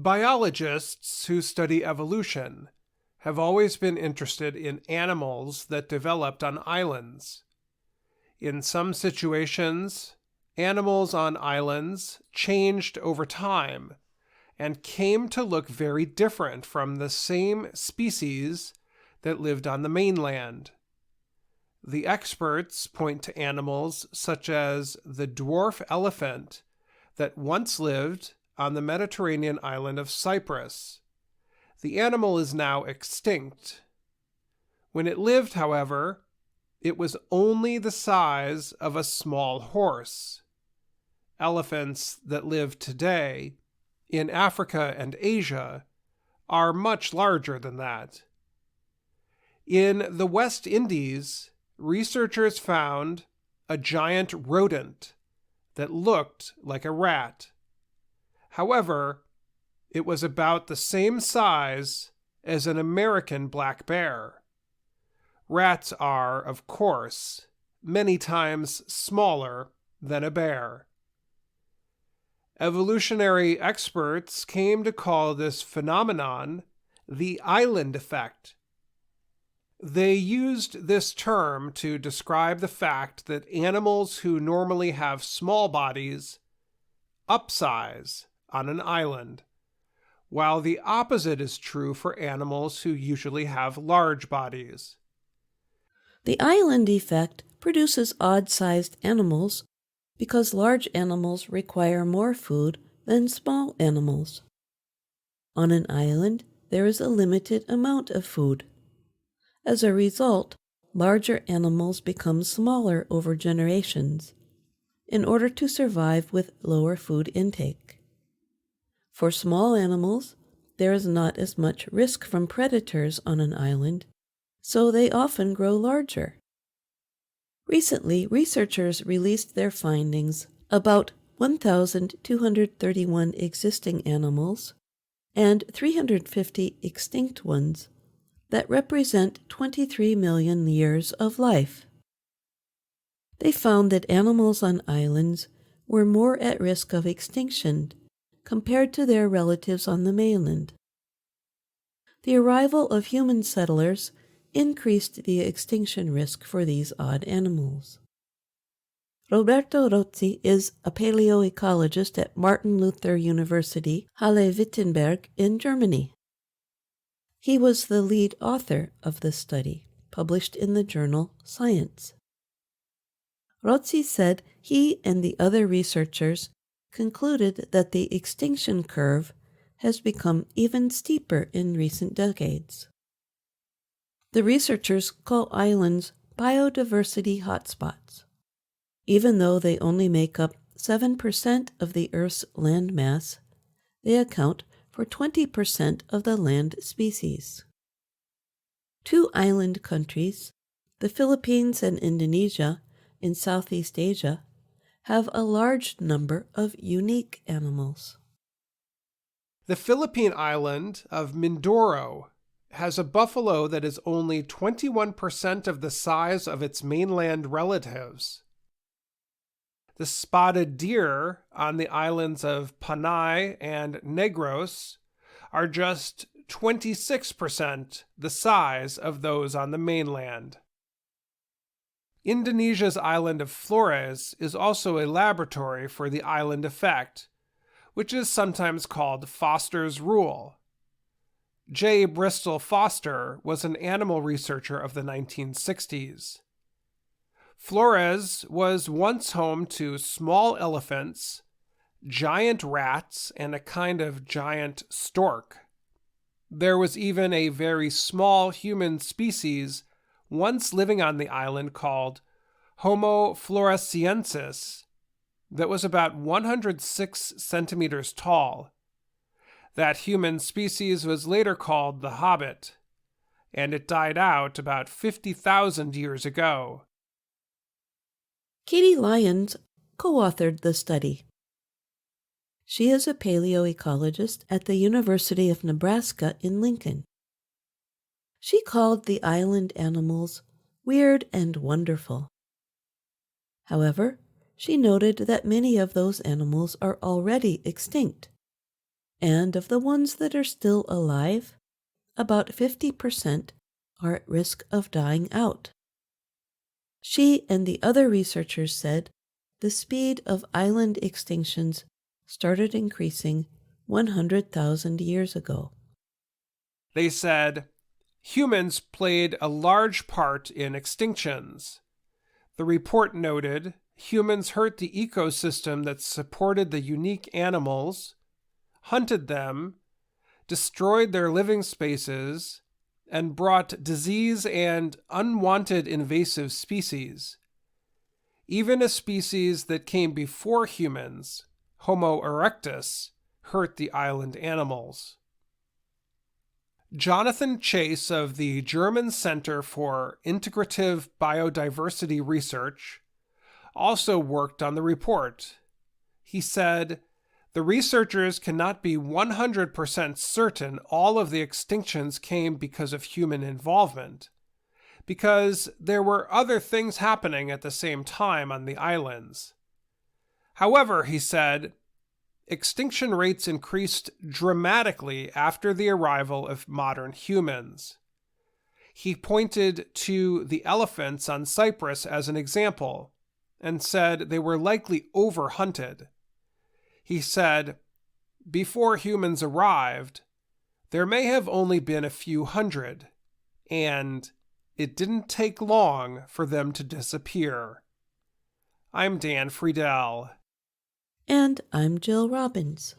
Biologists who study evolution have always been interested in animals that developed on islands. In some situations, animals on islands changed over time and came to look very different from the same species that lived on the mainland. The experts point to animals such as the dwarf elephant that once lived on the Mediterranean island of Cyprus. The animal is now extinct. When it lived, however, it was only the size of a small horse. Elephants that live today in Africa and Asia are much larger than that. In the West Indies, researchers found a giant rodent that looked like a rat. However, it was about the same size as an American black bear. Rats are, of course, many times smaller than a bear. Evolutionary experts came to call this phenomenon the island effect. They used this term to describe the fact that animals who normally have small bodies upsize on an island, while the opposite is true for animals who usually have large bodies. The island effect produces odd-sized animals because large animals require more food than small animals. On an island, there is a limited amount of food. As a result, larger animals become smaller over generations in order to survive with lower food intake. For small animals, there is not as much risk from predators on an island, so they often grow larger. Recently, researchers released their findings about 1,231 existing animals and 350 extinct ones that represent 23 million years of life. They found that animals on islands were more at risk of extinction compared to their relatives on the mainland. The arrival of human settlers increased the extinction risk for these odd animals. Roberto Rozzi is a paleoecologist at Martin Luther University, Halle-Wittenberg in Germany. He was the lead author of the study, published in the journal Science. Rozzi said he and the other researchers concluded that the extinction curve has become even steeper in recent decades. The researchers call islands biodiversity hotspots. Even though they only make up 7% of the Earth's land mass, they account for 20% of the land species. Two island countries, the Philippines and Indonesia in Southeast Asia, have a large number of unique animals. The Philippine island of Mindoro has a buffalo that is only 21% of the size of its mainland relatives. The spotted deer on the islands of Panay and Negros are just 26% the size of those on the mainland. Indonesia's island of Flores is also a laboratory for the island effect, which is sometimes called Foster's Rule. J. Bristol Foster was an animal researcher of the 1960s. Flores was once home to small elephants, giant rats, and a kind of giant stork. There was even a very small human species once living on the island called Homo floresiensis that was about 106 centimeters tall. That human species was later called the hobbit, and it died out about 50,000 years ago. Katie Lyons co-authored the study. She is a paleoecologist at the University of Nebraska in Lincoln. She called the island animals weird and wonderful. However, she noted that many of those animals are already extinct, and of the ones that are still alive, about 50% are at risk of dying out. She and the other researchers said the speed of island extinctions started increasing 100,000 years ago. They said, humans played a large part in extinctions. The report noted humans hurt the ecosystem that supported the unique animals, hunted them, destroyed their living spaces, and brought disease and unwanted invasive species. Even a species that came before humans, Homo erectus, hurt the island animals. Jonathan Chase of the German Center for Integrative Biodiversity Research also worked on the report. He said, the researchers cannot be 100% certain all of the extinctions came because of human involvement, because there were other things happening at the same time on the islands. However, he said, extinction rates increased dramatically after the arrival of modern humans. He pointed to the elephants on Cyprus as an example and said they were likely overhunted. He said, before humans arrived, there may have only been a few hundred, and it didn't take long for them to disappear. I'm Dan Friedel. And I'm Jill Robbins.